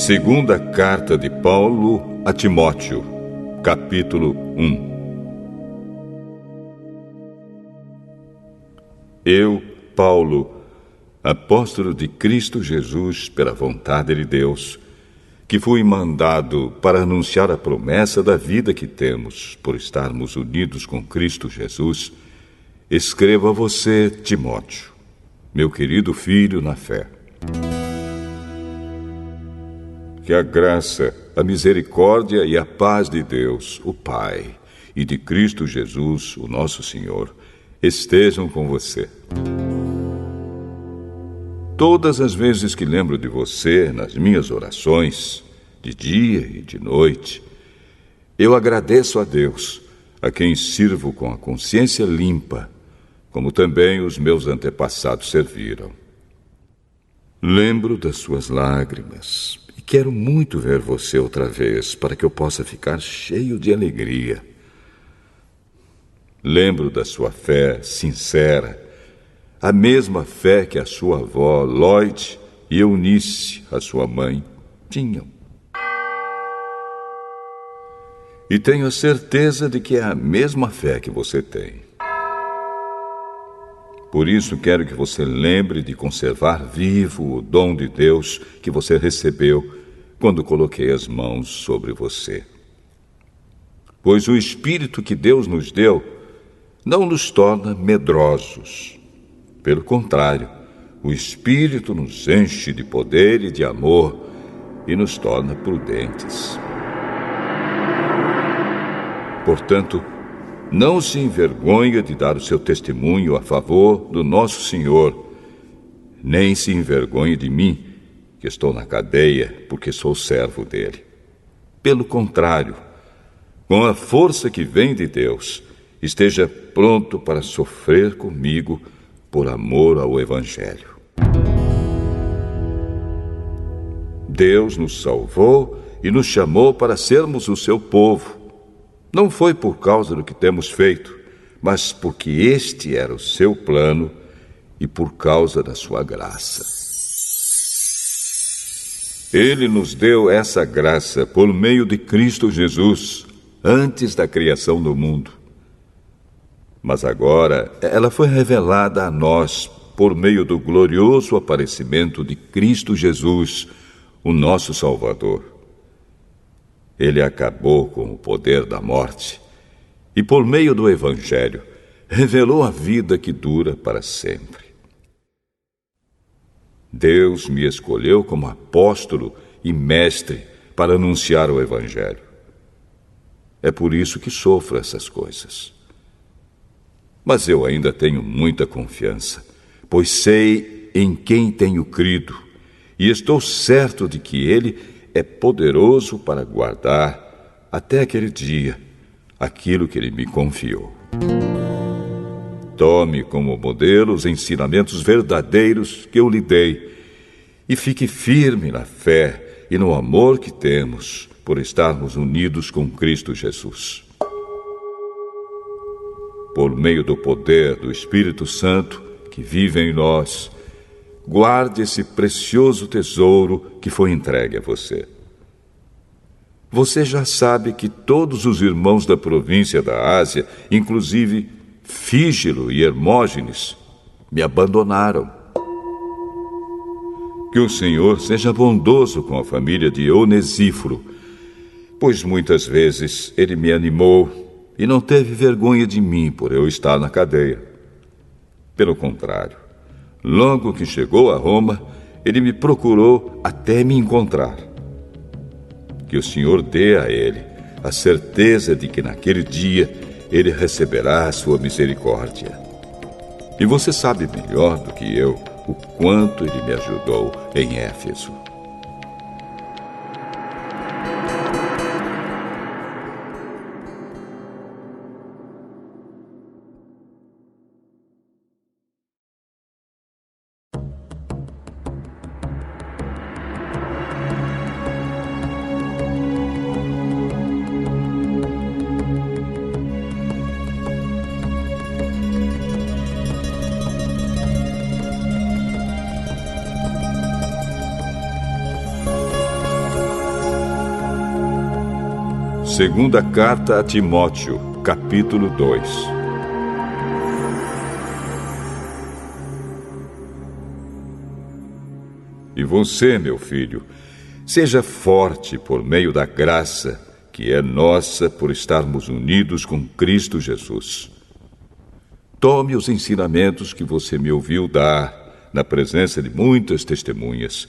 Segunda carta de Paulo a Timóteo, capítulo 1. Eu, Paulo, apóstolo de Cristo Jesus pela vontade de Deus, que fui mandado para anunciar a promessa da vida que temos por estarmos unidos com Cristo Jesus, escrevo a você, Timóteo, meu querido filho na fé. Que a graça, a misericórdia e a paz de Deus, o Pai, e de Cristo Jesus, o nosso Senhor, estejam com você. Todas as vezes que lembro de você nas minhas orações, de dia e de noite, eu agradeço a Deus, a quem sirvo com a consciência limpa, como também os meus antepassados serviram. Lembro das suas lágrimas e quero muito ver você outra vez para que eu possa ficar cheio de alegria. Lembro da sua fé sincera, a mesma fé que a sua avó Lloyd e Eunice, a sua mãe, tinham. E tenho a certeza de que é a mesma fé que você tem. Por isso quero que você lembre de conservar vivo o dom de Deus que você recebeu quando coloquei as mãos sobre você. Pois o Espírito que Deus nos deu não nos torna medrosos. Pelo contrário, o Espírito nos enche de poder e de amor e nos torna prudentes. Portanto, não se envergonhe de dar o seu testemunho a favor do nosso Senhor, nem se envergonhe de mim, que estou na cadeia, porque sou servo dele. Pelo contrário, com a força que vem de Deus, esteja pronto para sofrer comigo por amor ao Evangelho. Deus nos salvou e nos chamou para sermos o seu povo. Não foi por causa do que temos feito, mas porque este era o seu plano e por causa da sua graça. Ele nos deu essa graça por meio de Cristo Jesus, antes da criação do mundo. Mas agora ela foi revelada a nós por meio do glorioso aparecimento de Cristo Jesus, o nosso Salvador. Ele acabou com o poder da morte e, por meio do Evangelho, revelou a vida que dura para sempre. Deus me escolheu como apóstolo e mestre para anunciar o Evangelho. É por isso que sofro essas coisas. Mas eu ainda tenho muita confiança, pois sei em quem tenho crido e estou certo de que Ele é poderoso para guardar até aquele dia aquilo que Ele me confiou. Tome como modelo os ensinamentos verdadeiros que eu lhe dei e fique firme na fé e no amor que temos por estarmos unidos com Cristo Jesus. Por meio do poder do Espírito Santo que vive em nós, guarde esse precioso tesouro que foi entregue a você. Você já sabe que todos os irmãos da província da Ásia, inclusive Fígelo e Hermógenes, me abandonaram. Que o Senhor seja bondoso com a família de Onesíforo, pois muitas vezes ele me animou e não teve vergonha de mim por eu estar na cadeia. Pelo contrário, logo que chegou a Roma, ele me procurou até me encontrar. Que o Senhor dê a ele a certeza de que naquele dia ele receberá a sua misericórdia. E você sabe melhor do que eu o quanto ele me ajudou em Éfeso. Segunda carta a Timóteo, capítulo 2. E você, meu filho, seja forte por meio da graça que é nossa por estarmos unidos com Cristo Jesus. Tome os ensinamentos que você me ouviu dar na presença de muitas testemunhas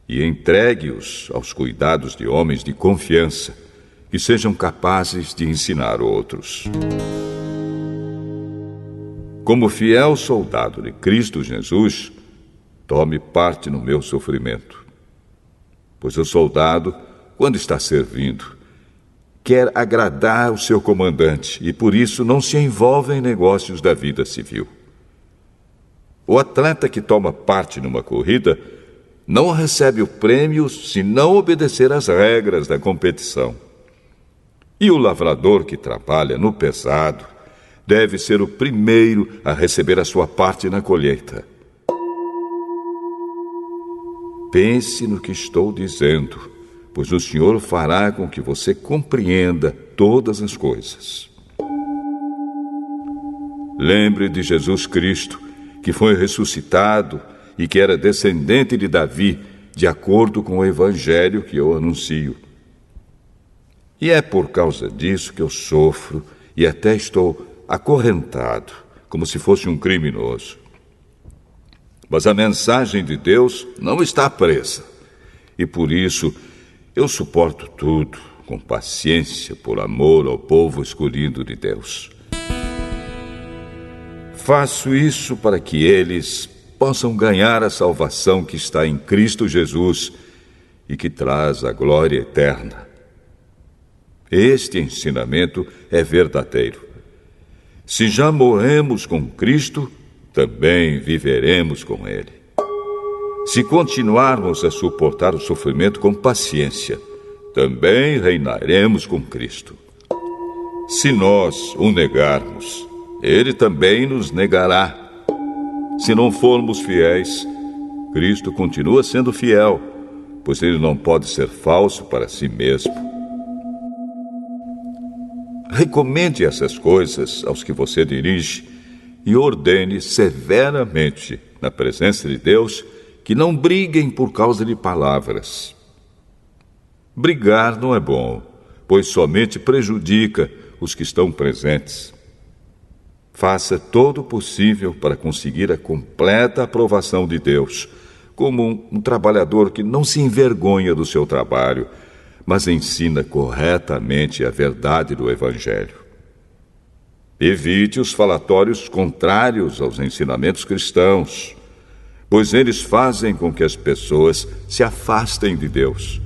e entregue-os aos cuidados de homens de confiança que sejam capazes de ensinar outros. Como fiel soldado de Cristo Jesus, tome parte no meu sofrimento. Pois o soldado, quando está servindo, quer agradar o seu comandante e por isso não se envolve em negócios da vida civil. O atleta que toma parte numa corrida não recebe o prêmio se não obedecer às regras da competição. E o lavrador que trabalha no pesado deve ser o primeiro a receber a sua parte na colheita. Pense no que estou dizendo, pois o Senhor fará com que você compreenda todas as coisas. Lembre de Jesus Cristo, que foi ressuscitado e que era descendente de Davi, de acordo com o evangelho que eu anuncio. E é por causa disso que eu sofro e até estou acorrentado, como se fosse um criminoso. Mas a mensagem de Deus não está presa, e por isso eu suporto tudo com paciência por amor ao povo escolhido de Deus. Faço isso para que eles possam ganhar a salvação que está em Cristo Jesus e que traz a glória eterna. Este ensinamento é verdadeiro. Se já morremos com Cristo, também viveremos com Ele. Se continuarmos a suportar o sofrimento com paciência, também reinaremos com Cristo. Se nós o negarmos, Ele também nos negará. Se não formos fiéis, Cristo continua sendo fiel, pois Ele não pode ser falso para si mesmo. Recomende essas coisas aos que você dirige e ordene severamente, na presença de Deus, que não briguem por causa de palavras. Brigar não é bom, pois somente prejudica os que estão presentes. Faça todo o possível para conseguir a completa aprovação de Deus, como um trabalhador que não se envergonha do seu trabalho, mas ensina corretamente a verdade do Evangelho. Evite os falatórios contrários aos ensinamentos cristãos, pois eles fazem com que as pessoas se afastem de Deus.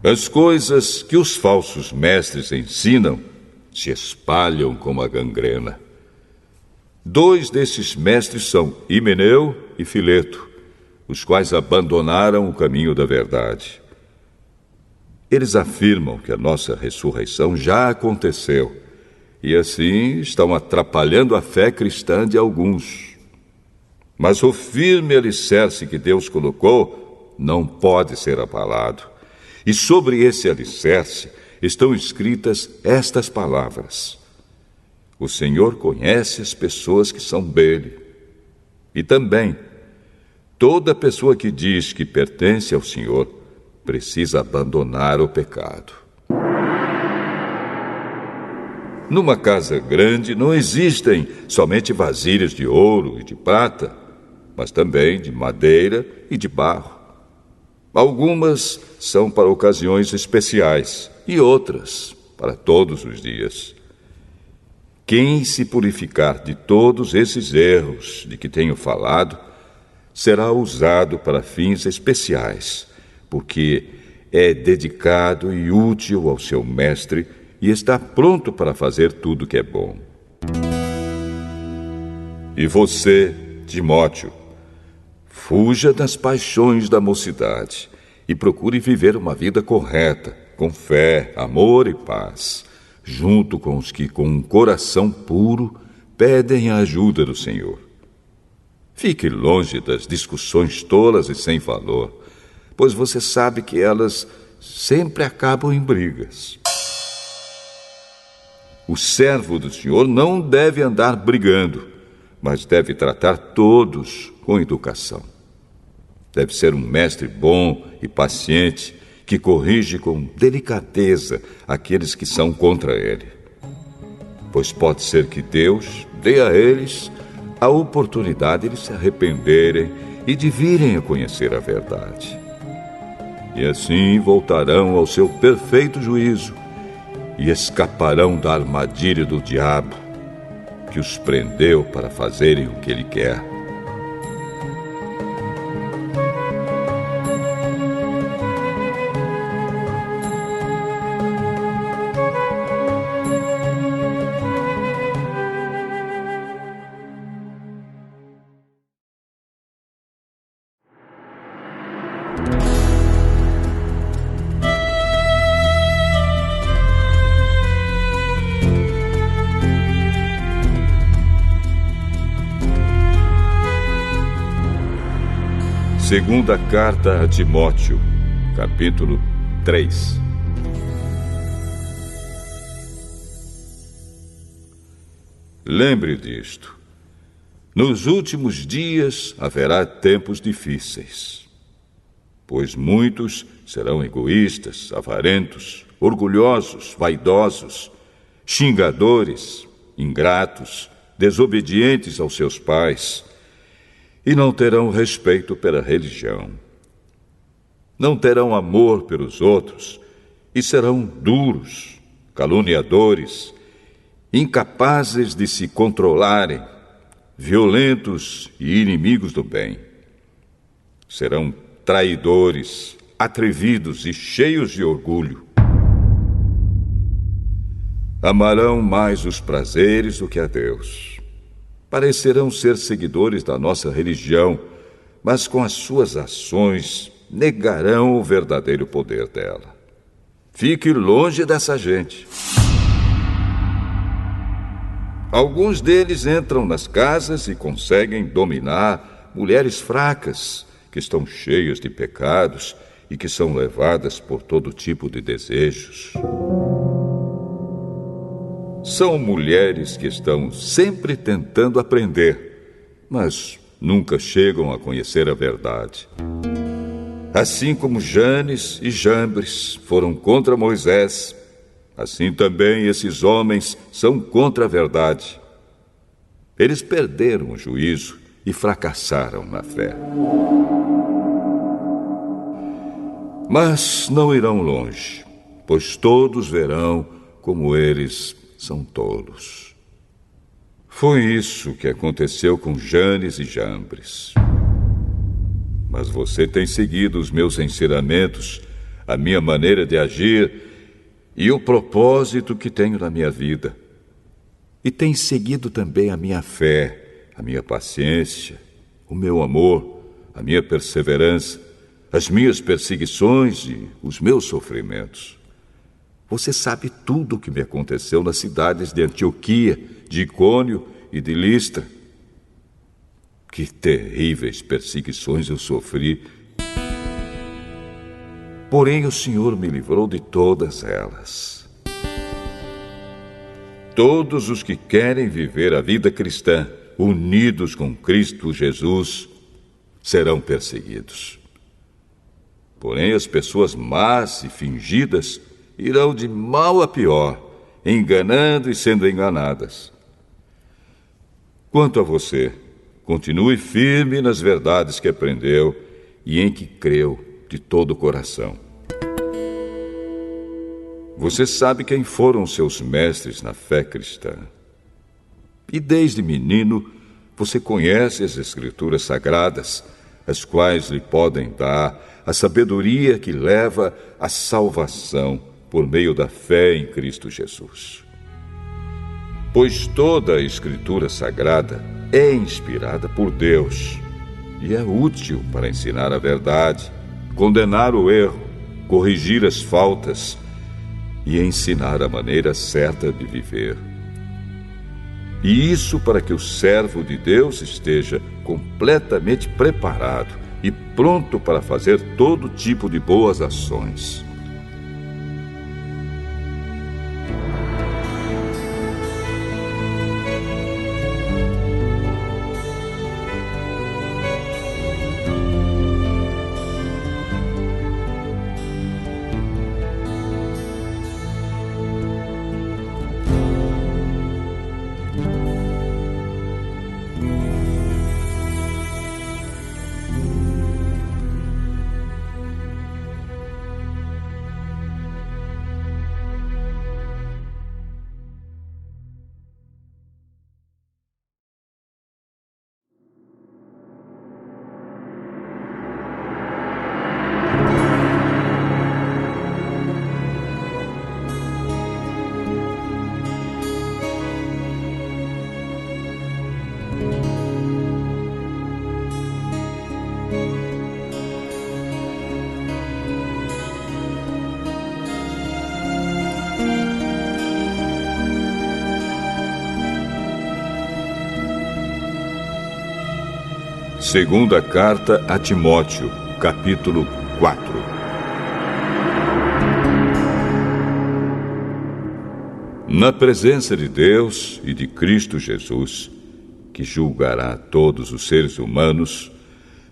As coisas que os falsos mestres ensinam se espalham como a gangrena. 2 desses mestres são Himeneu e Fileto, os quais abandonaram o caminho da verdade. Eles afirmam que a nossa ressurreição já aconteceu e assim estão atrapalhando a fé cristã de alguns. Mas o firme alicerce que Deus colocou não pode ser abalado. E sobre esse alicerce estão escritas estas palavras: o Senhor conhece as pessoas que são dele. E também, toda pessoa que diz que pertence ao Senhor precisa abandonar o pecado. Numa casa grande não existem somente vasilhas de ouro e de prata, mas também de madeira e de barro. Algumas são para ocasiões especiais e outras para todos os dias. Quem se purificar de todos esses erros de que tenho falado, será usado para fins especiais, porque é dedicado e útil ao seu mestre e está pronto para fazer tudo que é bom. E você, Timóteo, fuja das paixões da mocidade e procure viver uma vida correta, com fé, amor e paz, junto com os que, com um coração puro, pedem a ajuda do Senhor. Fique longe das discussões tolas e sem valor, pois você sabe que elas sempre acabam em brigas. O servo do Senhor não deve andar brigando, mas deve tratar todos com educação. Deve ser um mestre bom e paciente, que corrige com delicadeza aqueles que são contra ele. Pois pode ser que Deus dê a eles a oportunidade de se arrependerem e de virem a conhecer a verdade. E assim voltarão ao seu perfeito juízo e escaparão da armadilha do diabo, que os prendeu para fazerem o que ele quer. Segunda carta a Timóteo, capítulo 3. Lembre disto: nos últimos dias haverá tempos difíceis, pois muitos serão egoístas, avarentos, orgulhosos, vaidosos, xingadores, ingratos, desobedientes aos seus pais, e não terão respeito pela religião. Não terão amor pelos outros e serão duros, caluniadores, incapazes de se controlarem, violentos e inimigos do bem. Serão traidores, atrevidos e cheios de orgulho. Amarão mais os prazeres do que a Deus. Parecerão ser seguidores da nossa religião, mas com as suas ações negarão o verdadeiro poder dela. Fique longe dessa gente. Alguns deles entram nas casas e conseguem dominar mulheres fracas, que estão cheias de pecados e que são levadas por todo tipo de desejos. São mulheres que estão sempre tentando aprender, mas nunca chegam a conhecer a verdade. Assim como Janes e Jambres foram contra Moisés, assim também esses homens são contra a verdade. Eles perderam o juízo e fracassaram na fé. Mas não irão longe, pois todos verão como eles são tolos. Foi isso que aconteceu com Janes e Jambres. Mas você tem seguido os meus ensinamentos, a minha maneira de agir e o propósito que tenho na minha vida. E tem seguido também a minha fé, a minha paciência, o meu amor, a minha perseverança, as minhas perseguições e os meus sofrimentos. Você sabe tudo o que me aconteceu nas cidades de Antioquia, de Icônio e de Listra. Que terríveis perseguições eu sofri. Porém, o Senhor me livrou de todas elas. Todos os que querem viver a vida cristã, unidos com Cristo Jesus, serão perseguidos. Porém, as pessoas más e fingidas irão de mal a pior, enganando e sendo enganadas. Quanto a você, continue firme nas verdades que aprendeu e em que creu de todo o coração. Você sabe quem foram seus mestres na fé cristã. E desde menino, você conhece as Escrituras Sagradas, as quais lhe podem dar a sabedoria que leva à salvação por meio da fé em Cristo Jesus. Pois toda a Escritura Sagrada é inspirada por Deus e é útil para ensinar a verdade, condenar o erro, corrigir as faltas e ensinar a maneira certa de viver. E isso para que o servo de Deus esteja completamente preparado e pronto para fazer todo tipo de boas ações. Segunda carta a Timóteo, capítulo 4. Na presença de Deus e de Cristo Jesus, que julgará todos os seres humanos,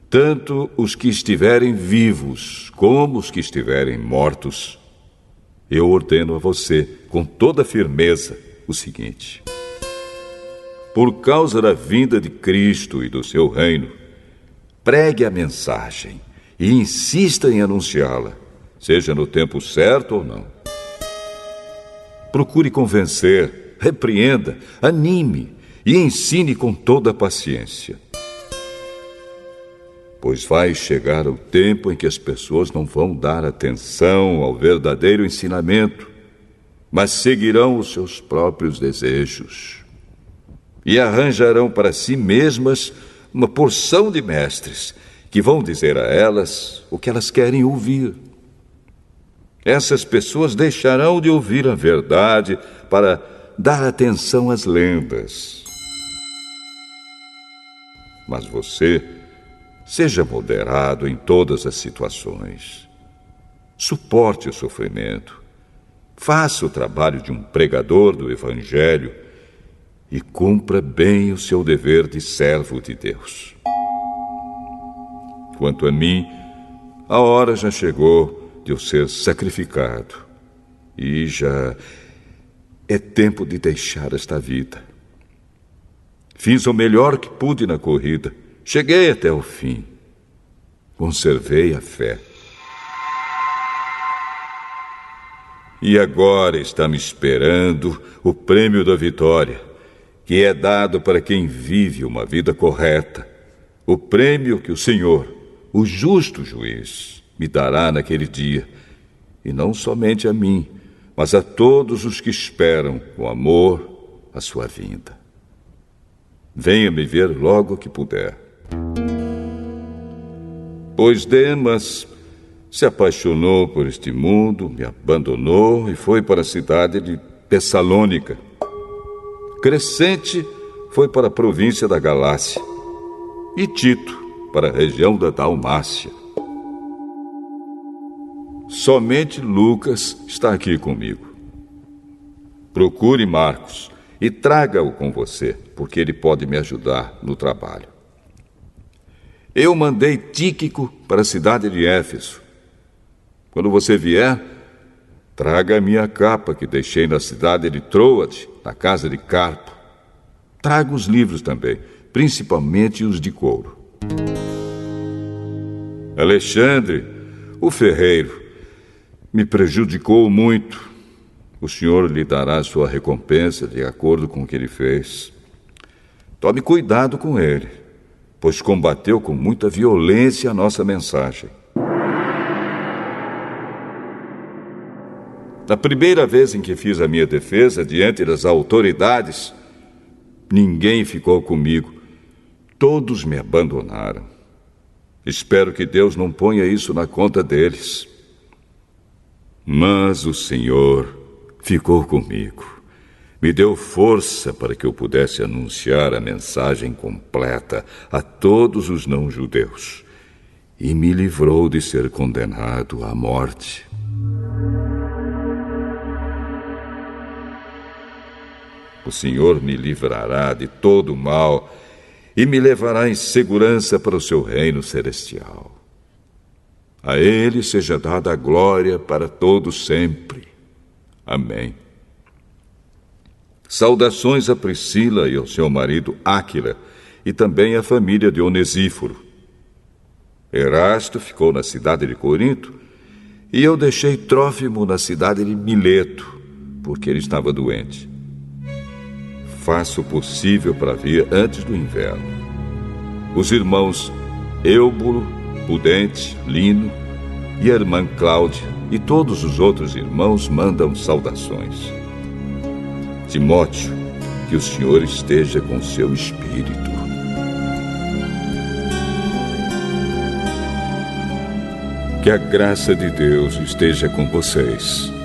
tanto os que estiverem vivos como os que estiverem mortos, eu ordeno a você, com toda firmeza, o seguinte: por causa da vinda de Cristo e do seu reino, pregue a mensagem e insista em anunciá-la, seja no tempo certo ou não. Procure convencer, repreenda, anime e ensine com toda a paciência. Pois vai chegar o tempo em que as pessoas não vão dar atenção ao verdadeiro ensinamento, mas seguirão os seus próprios desejos e arranjarão para si mesmas uma porção de mestres que vão dizer a elas o que elas querem ouvir. Essas pessoas deixarão de ouvir a verdade para dar atenção às lendas. Mas você, seja moderado em todas as situações. Suporte o sofrimento. Faça o trabalho de um pregador do Evangelho e cumpra bem o seu dever de servo de Deus. Quanto a mim, a hora já chegou de eu ser sacrificado e já é tempo de deixar esta vida. Fiz o melhor que pude na corrida. Cheguei até o fim. Conservei a fé. E agora está me esperando o prêmio da vitória, que é dado para quem vive uma vida correta. O prêmio que o Senhor, o justo juiz, me dará naquele dia. E não somente a mim, mas a todos os que esperam com amor a sua vinda. Venha me ver logo que puder. Pois Demas se apaixonou por este mundo, me abandonou e foi para a cidade de Tessalônica. Crescente foi para a província da Galácia e Tito para a região da Dalmácia. Somente Lucas está aqui comigo. Procure Marcos e traga-o com você, porque ele pode me ajudar no trabalho. Eu mandei Tíquico para a cidade de Éfeso. Quando você vier, traga a minha capa que deixei na cidade de Troade, na casa de Carpo. Traga os livros também, principalmente os de couro. Alexandre, o ferreiro, me prejudicou muito. O Senhor lhe dará sua recompensa de acordo com o que ele fez. Tome cuidado com ele, pois combateu com muita violência a nossa mensagem. Na primeira vez em que fiz a minha defesa diante das autoridades, ninguém ficou comigo. Todos me abandonaram. Espero que Deus não ponha isso na conta deles. Mas o Senhor ficou comigo. Me deu força para que eu pudesse anunciar a mensagem completa a todos os não-judeus e me livrou de ser condenado à morte. O Senhor me livrará de todo o mal e me levará em segurança para o seu reino celestial. A Ele seja dada a glória para todos sempre. Amém. Saudações a Priscila e ao seu marido Áquila, e também à família de Onesíforo. Erasto ficou na cidade de Corinto, e eu deixei Trófimo na cidade de Mileto, porque ele estava doente. Faço o possível para vir antes do inverno. Os irmãos Eúbulo, Pudente, Lino e a irmã Cláudia e todos os outros irmãos mandam saudações. Timóteo, que o Senhor esteja com seu espírito. Que a graça de Deus esteja com vocês.